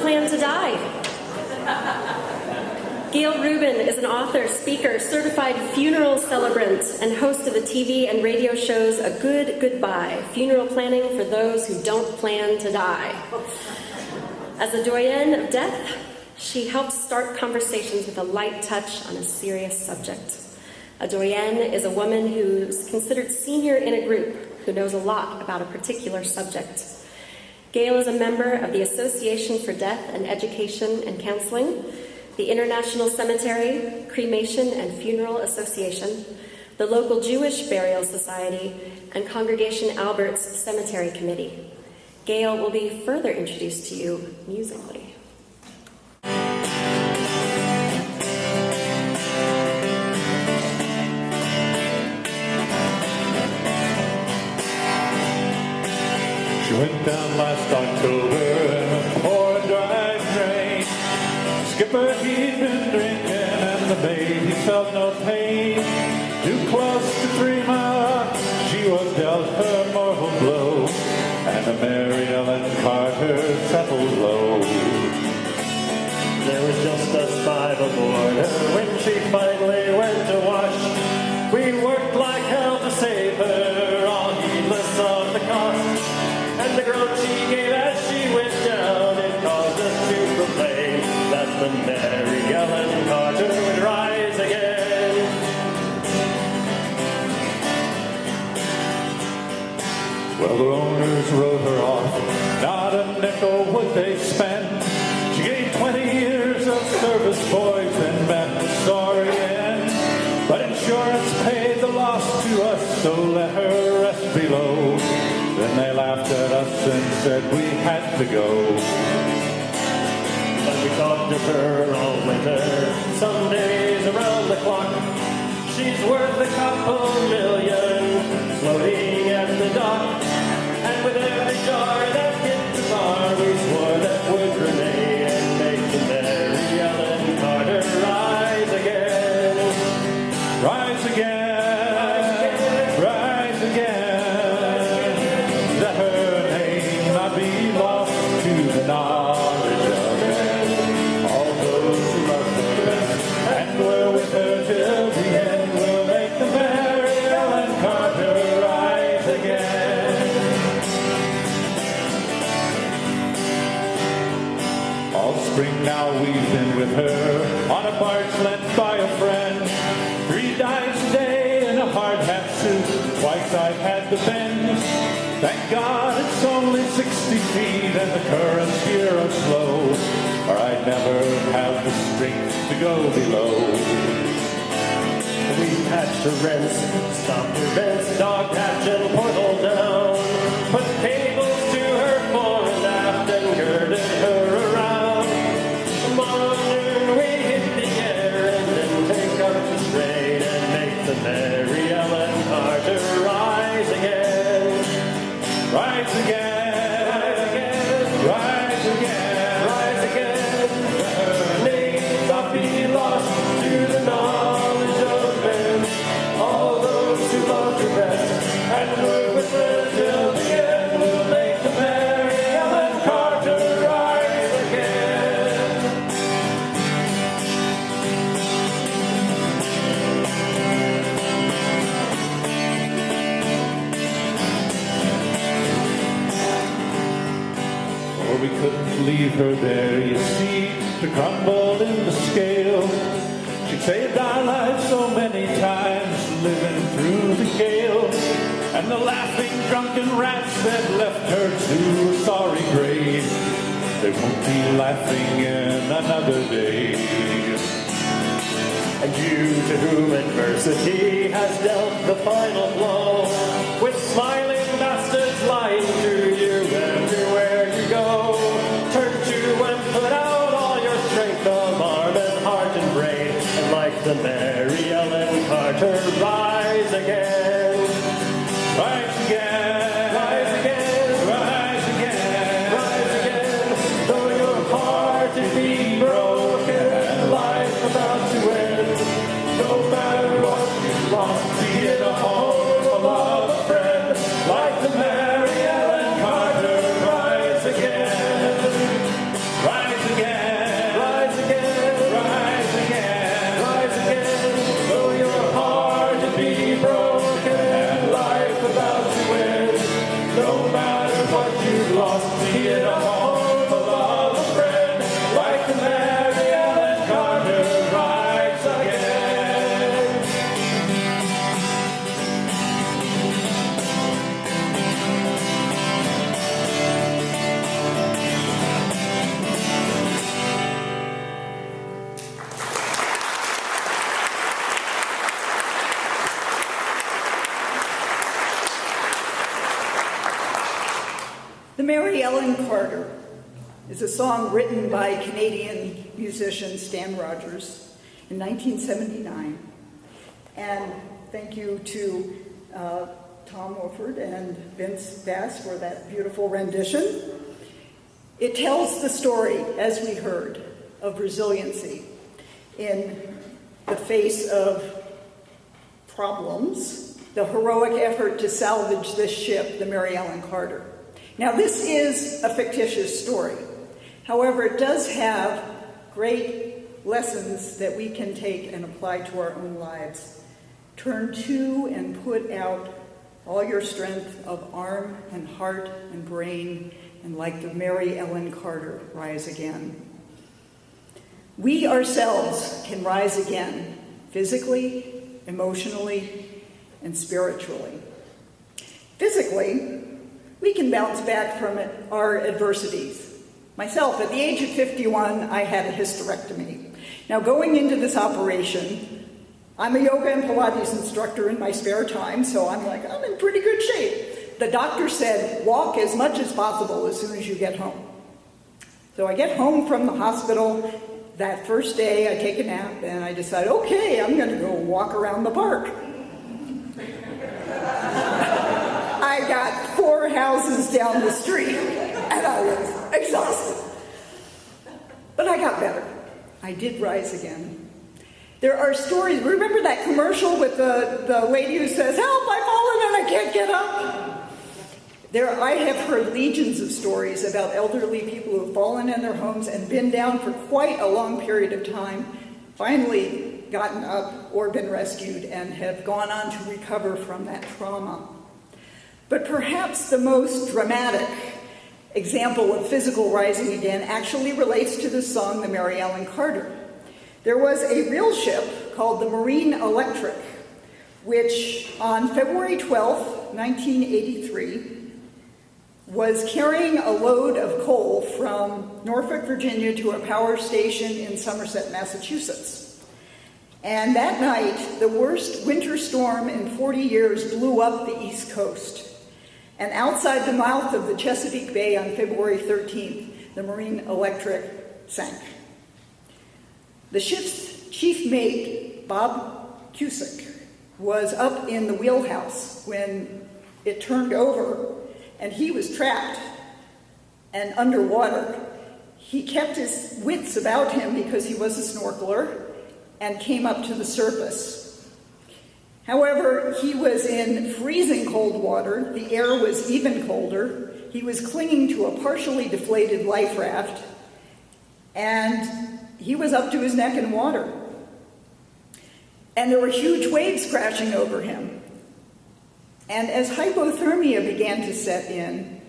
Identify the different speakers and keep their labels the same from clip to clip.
Speaker 1: plan to die. Gail Rubin is an author, speaker, certified funeral celebrant, and host of the TV and radio shows A Good Goodbye, funeral planning for those who don't plan to die. As a Doyenne of Death, she helps start conversations with a light touch on a serious subject. A Doyenne is a woman who's considered senior in a group who knows a lot about a particular subject. Gail is a member of the Association for Death and Education and Counseling, the International Cemetery, Cremation and Funeral Association, the local Jewish Burial Society, and Congregation Albert's Cemetery Committee. Gail will be further introduced to you musically.
Speaker 2: She went down last October in a pouring dry rain. Skipper, he'd been drinking, and the baby felt no pain. Too close to 3 Mile Rock, she was dealt her mortal blow, and the Mary Ellen Carter settled low.
Speaker 3: There was just us 5 aboard her when she finally went to wash. We worked like hell to save her, all heedless of the cost. And the groan she gave as she went down, it caused us to proclaim that the Mary Ellen Carter would rise again.
Speaker 2: Well, the owners wrote her off, not a nickel would they spend. She gave 20 years of service, boys and men, sorry end. But insurance paid the loss to us, so let her rest below. Then they laughed at us and said we had to go.
Speaker 3: But we talked to her all winter, some days around the clock. She's worth a couple million, floating at the dock. And with every jar that hit the bar, we swore that would remain and make the Mary Ellen Carter rise again.
Speaker 2: Rise again, rise again. Let her name not be lost to the knowledge of men. All those who love her best and were with her till the end will make the Mary Ellen Carter rise again. All spring now we've been with her on a barge lent by a friend. 3 dives a day in a hard hat suit, twice I've had the bends. Thank God it's only 60 feet and the currents here are slow, or I'd never have the strength to go below.
Speaker 3: We patched her rents, stopped her vents, dog hatch and portal down, put cables to her fore and aft and girded her around. Tomorrow noon we hit the air and then take up the strain and make the Mary Ellen Carter rise again.
Speaker 2: Rise again,
Speaker 3: Rise again,
Speaker 2: rise again,
Speaker 3: rise again. Her name not be lost to the knowledge of men. All those who loved her best and were with her till the end will make the Mary Ellen Carter rise again.
Speaker 2: For we couldn't leave her there, you see, to crumble in the scale. She saved our lives so many times, living through the gale. And the laughing drunken rats that left her to a sorry grave, they won't be laughing in another day.
Speaker 3: And you to whom adversity has dealt the final blow, with smiling bastards lying to you everywhere you go, turn to and put out all your strength of arm and heart and brain, and like the Mary Ellen Carter rise again.
Speaker 2: Rise again,
Speaker 3: Rise again,
Speaker 2: rise again,
Speaker 3: rise again, though your heart it be broken and life about to end. No matter what you've lost, be it a home, a love,
Speaker 4: The Mary Ellen Carter is a song written by Canadian musician Stan Rogers in 1979. And thank you to Tom Wofford and Vance for that beautiful rendition. It tells the story, as we heard, of resiliency in the face of problems, the heroic effort to salvage this ship, the Mary Ellen Carter. Now, this is a fictitious story. However, it does have great lessons that we can take and apply to our own lives. Turn to and put out all your strength of arm and heart and brain, and like the Mary Ellen Carter, rise again. We ourselves can rise again, physically, emotionally, and spiritually. Physically, we can bounce back from our adversities. Myself, at the age of 51, I had a hysterectomy. Now, going into this operation, I'm a yoga and Pilates instructor in my spare time, so I'm in pretty good shape. The doctor said, walk as much as possible as soon as you get home. So I get home from the hospital. That first day, I take a nap, and I decide, okay, I'm going to go walk around the park. I got 4 houses down the street, and I was exhausted. But I got better. I did rise again. There are stories. Remember that commercial with the lady who says, help, I've fallen and I can't get up? I have heard legions of stories about elderly people who have fallen in their homes and been down for quite a long period of time, finally gotten up or been rescued and have gone on to recover from that trauma. But perhaps the most dramatic example of physical rising again actually relates to the song, the Mary Ellen Carter. There was a real ship called the Marine Electric, which on February 12th, 1983, was carrying a load of coal from Norfolk, Virginia to a power station in Somerset, Massachusetts. And that night, the worst winter storm in 40 years blew up the East Coast. And outside the mouth of the Chesapeake Bay on February 13th, the Marine Electric sank. The ship's chief mate, Bob Cusick, was up in the wheelhouse when it turned over, and he was trapped and underwater. He kept his wits about him because he was a snorkeler and came up to the surface. However, he was in freezing cold water. The air was even colder. He was clinging to a partially deflated life raft, and he was up to his neck in water. And there were huge waves crashing over him. And as hypothermia began to set in,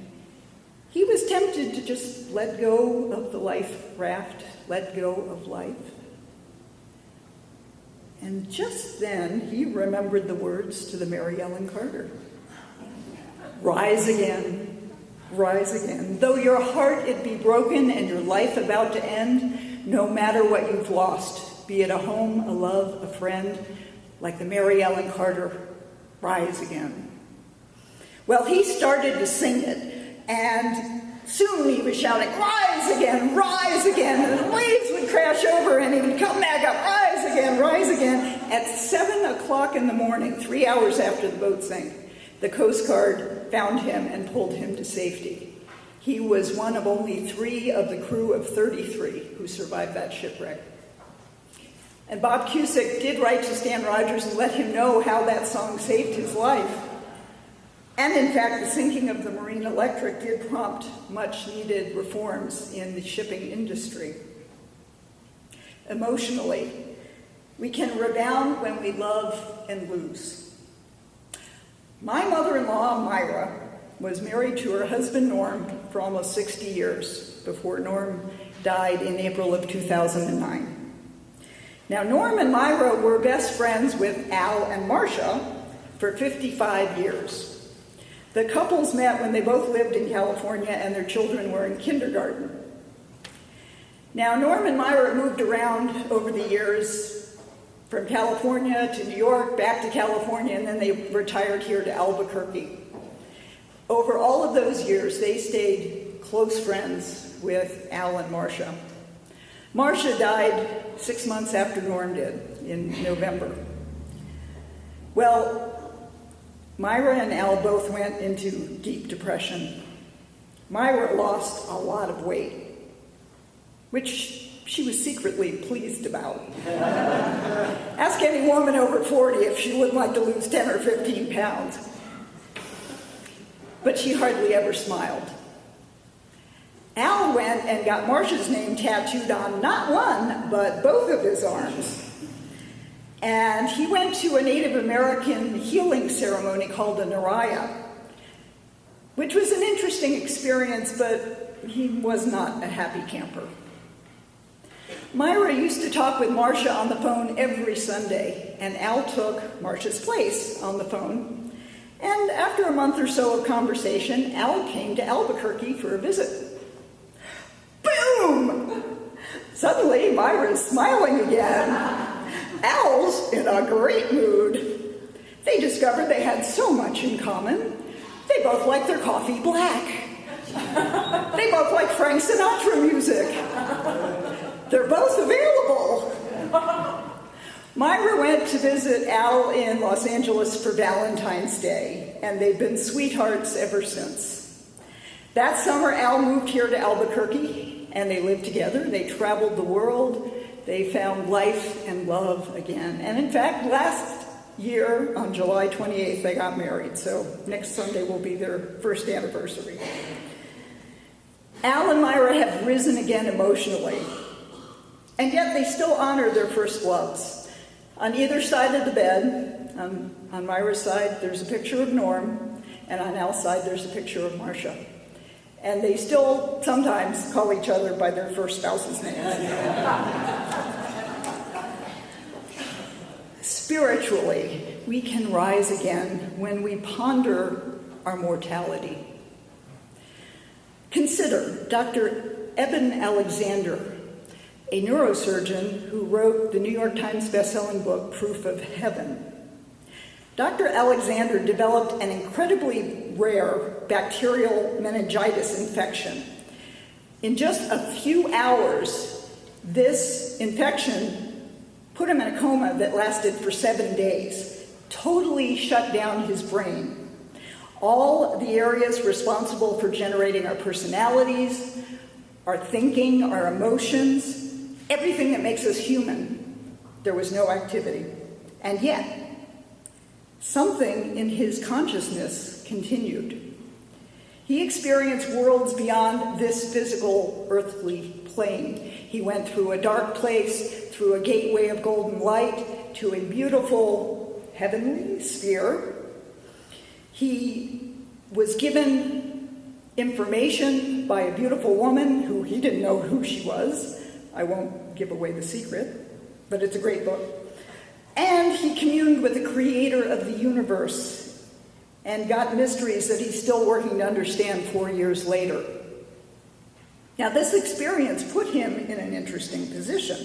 Speaker 4: he was tempted to just let go of the life raft, let go of life. And just then, he remembered the words to the Mary Ellen Carter. Rise again, rise again. Though your heart it be broken and your life about to end, no matter what you've lost, be it a home, a love, a friend, like the Mary Ellen Carter, rise again. Well, he started to sing it, and soon he was shouting, rise again, and the waves would crash over, and he would come back up, rise again, rise again. At 7 o'clock in the morning, 3 hours after the boat sank, the Coast Guard found him and pulled him to safety. He was one of only 3 of the crew of 33 who survived that shipwreck. And Bob Cusick did write to Stan Rogers and let him know how that song saved his life. And in fact, the sinking of the Marine Electric did prompt much-needed reforms in the shipping industry. Emotionally, we can rebound when we love and lose. My mother-in-law, Myra, was married to her husband, Norm, for almost 60 years before Norm died in April of 2009. Now, Norm and Myra were best friends with Al and Marcia for 55 years. The couples met when they both lived in California and their children were in kindergarten. Now, Norm and Myra moved around over the years from California to New York, back to California, and then they retired here to Albuquerque. Over all of those years, they stayed close friends with Al and Marcia. Marcia died 6 months after Norm did, in November. Well, Myra and Al both went into deep depression. Myra lost a lot of weight, which she was secretly pleased about. Ask any woman over 40 if she would like to lose 10 or 15 pounds. But she hardly ever smiled. Al went and got Marcia's name tattooed on not one, but both of his arms. And he went to a Native American healing ceremony called a Naraya, which was an interesting experience, but he was not a happy camper. Myra used to talk with Marcia on the phone every Sunday, and Al took Marcia's place on the phone. And after a month or so of conversation, Al came to Albuquerque for a visit. Boom! Suddenly, Myra's smiling again. Al's in a great mood. They discovered they had so much in common. They both liked their coffee black. They both like Frank Sinatra music. They're both available. Myra went to visit Al in Los Angeles for Valentine's Day, and they've been sweethearts ever since. That summer, Al moved here to Albuquerque, and they lived together. They traveled the world. They found life and love again. And in fact, last year, on July 28th, they got married. So next Sunday will be their first anniversary. Al and Myra have risen again emotionally. And yet they still honor their first loves. On either side of the bed, on Myra's side, there's a picture of Norm, and on Al's side, there's a picture of Marcia. And they still sometimes call each other by their first spouse's names. Spiritually, we can rise again when we ponder our mortality. Consider Dr. Eben Alexander, a neurosurgeon who wrote the New York Times bestselling book, Proof of Heaven. Dr. Alexander developed an incredibly rare bacterial meningitis infection. In just a few hours, this infection put him in a coma that lasted for 7 days, totally shut down his brain. All the areas responsible for generating our personalities, our thinking, our emotions, everything that makes us human, there was no activity. And yet, something in his consciousness continued. He experienced worlds beyond this physical earthly plane. He went through a dark place, through a gateway of golden light, to a beautiful heavenly sphere. He was given information by a beautiful woman who he didn't know who she was. I won't give away the secret, but it's a great book. And he communed with the creator of the universe and got mysteries that he's still working to understand 4 years later. Now, this experience put him in an interesting position.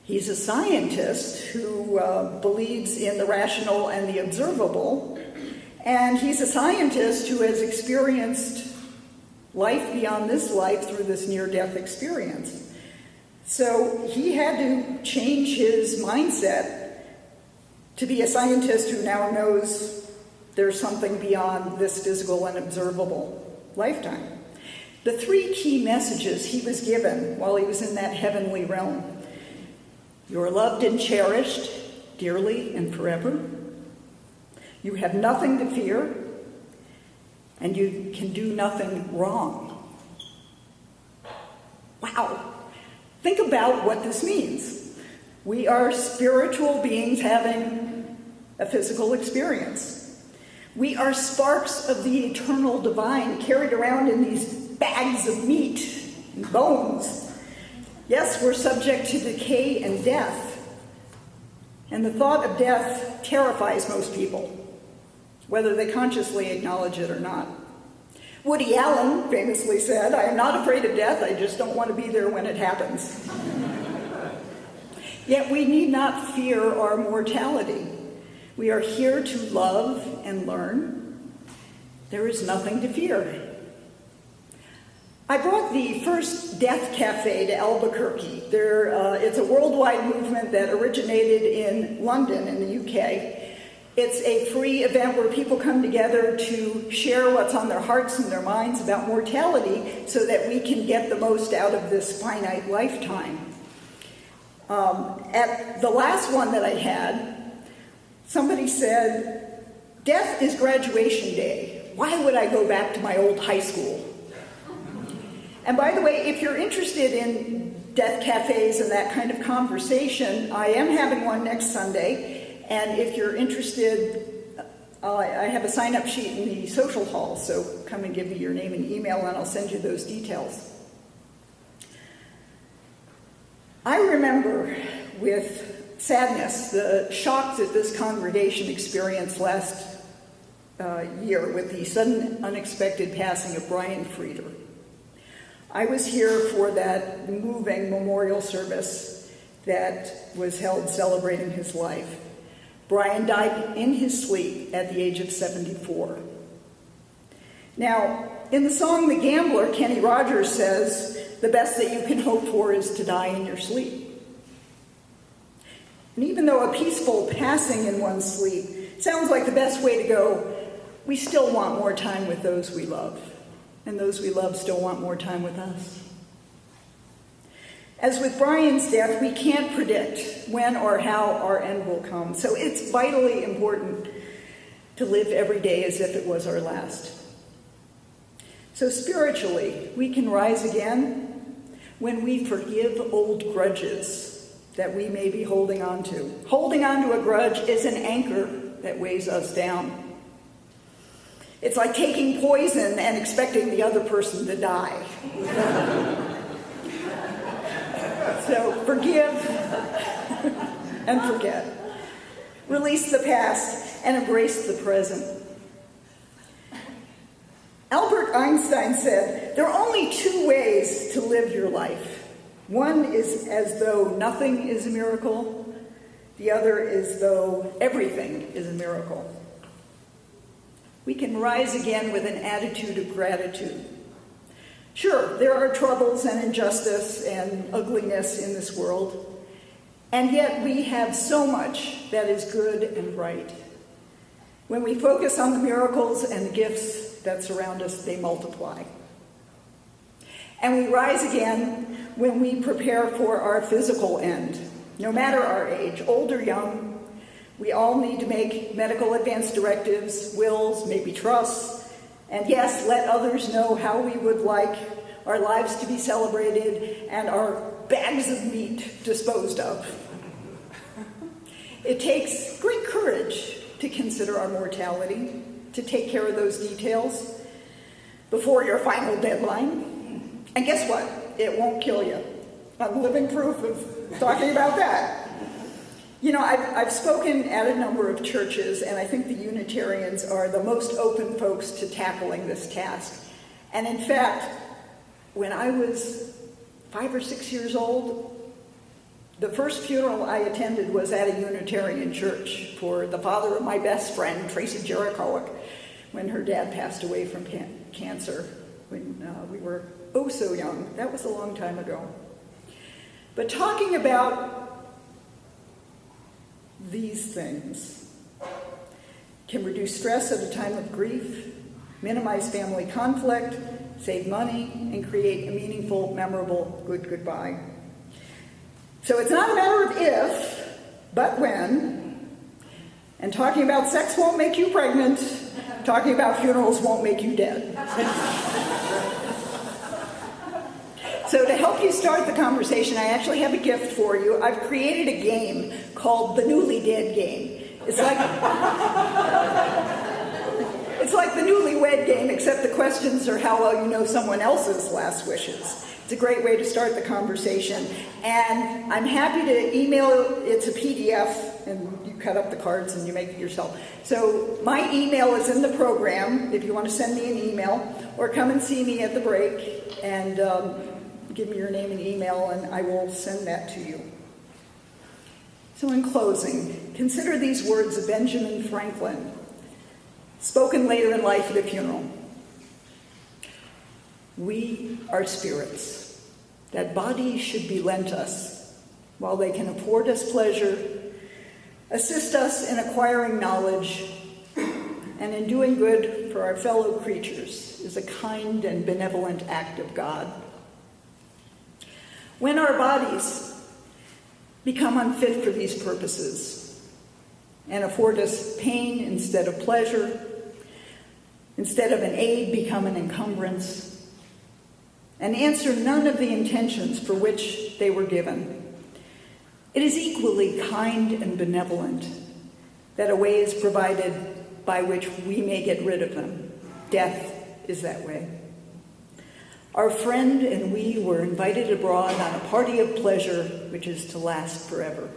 Speaker 4: He's a scientist who believes in the rational and the observable, and he's a scientist who has experienced life beyond this life through this near-death experience. So he had to change his mindset to be a scientist who now knows there's something beyond this physical and observable lifetime. The 3 key messages he was given while he was in that heavenly realm: you're loved and cherished dearly and forever. You have nothing to fear, and you can do nothing wrong. Wow. Think about what this means. We are spiritual beings having a physical experience. We are sparks of the eternal divine carried around in these bags of meat and bones. Yes, we're subject to decay and death. And the thought of death terrifies most people, whether they consciously acknowledge it or not. Woody Allen famously said, "I am not afraid of death, I just don't want to be there when it happens." Yet we need not fear our mortality. We are here to love and learn. There is nothing to fear. I brought the first Death Cafe to Albuquerque. It's a worldwide movement that originated in London in the UK. It's a free event where people come together to share what's on their hearts and their minds about mortality so that we can get the most out of this finite lifetime. At the last one that I had, somebody said, "Death is graduation day. Why would I go back to my old high school?" And by the way, if you're interested in death cafes and that kind of conversation, I am having one next Sunday. And if you're interested, I have a sign-up sheet in the social hall, so come and give me your name and email and I'll send you those details. I remember with sadness the shock that this congregation experienced last year with the sudden unexpected passing of Brian Frieder. I was here for that moving memorial service that was held celebrating his life. Brian died in his sleep at the age of 74. Now, in the song The Gambler, Kenny Rogers says, "The best that you can hope for is to die in your sleep." And even though a peaceful passing in one's sleep sounds like the best way to go, we still want more time with those we love. And those we love still want more time with us. As with Brian's death, we can't predict when or how our end will come. So it's vitally important to live every day as if it was our last. So spiritually, we can rise again when we forgive old grudges that we may be holding on to. Holding on to a grudge is an anchor that weighs us down. It's like taking poison and expecting the other person to die. So forgive and forget. Release the past and embrace the present. Albert Einstein said, there are only two ways to live your life. One is as though nothing is a miracle. The other is though everything is a miracle. We can rise again with an attitude of gratitude. Sure, there are troubles and injustice and ugliness in this world, and yet we have so much that is good and right. When we focus on the miracles and the gifts that surround us, they multiply. And we rise again when we prepare for our physical end, no matter our age, old or young. We all need to make medical advance directives, wills, maybe trusts, and yes, let others know how we would like our lives to be celebrated and our bags of meat disposed of. It takes great courage to consider our mortality, to take care of those details before your final deadline. And guess what? It won't kill you. I'm living proof of talking about that. You know, I've spoken at a number of churches, and I think the Unitarians are the most open folks to tackling this task. And in fact, when I was 5 or 6 years old, the first funeral I attended was at a Unitarian church for the father of my best friend, Tracy Jerichowick, when her dad passed away from cancer when we were oh so young. That was a long time ago. But talking about these things can reduce stress at a time of grief, minimize family conflict, save money, and create a meaningful, memorable, good goodbye. So it's not a matter of if, but when. And talking about sex won't make you pregnant. Talking about funerals won't make you dead. So to help you start the conversation, I actually have a gift for you. I've created a game called the Newly Dead game. It's like the Newlywed game, except the questions are how well you know someone else's last wishes. It's a great way to start the conversation. And I'm happy to email it. It's a PDF, and you cut up the cards and you make it yourself. So my email is in the program if you want to send me an email, or come and see me at the break and give me your name and email, and I will send that to you. So in closing, consider these words of Benjamin Franklin. spoken later in life at a funeral. We are spirits, that bodies should be lent us, while they can afford us pleasure, assist us in acquiring knowledge, and in doing good for our fellow creatures is a kind and benevolent act of God. When our bodies become unfit for these purposes and afford us pain instead of pleasure, instead of an aid become an encumbrance, and answer none of the intentions for which they were given, it is equally kind and benevolent that a way is provided by which we may get rid of them. Death is that way. Our friend and we were invited abroad on a party of pleasure which is to last forever.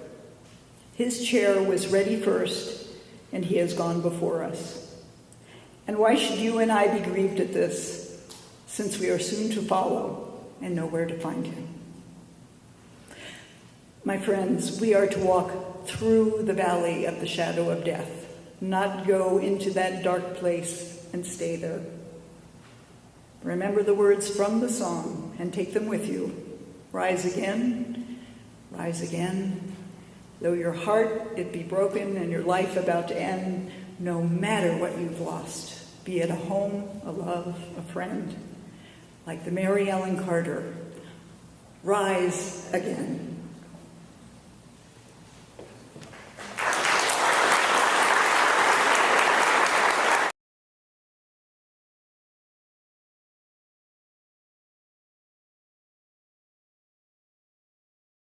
Speaker 4: His chair was ready first, and he has gone before us. And why should you and I be grieved at this, since we are soon to follow and know where to find him? My friends, we are to walk through the valley of the shadow of death, not go into that dark place and stay there. Remember the words from the song and take them with you. Rise again, though your heart it be broken and your life about to end, no matter what you've lost, be it a home, a love, a friend, like the Mary Ellen Carter, rise again.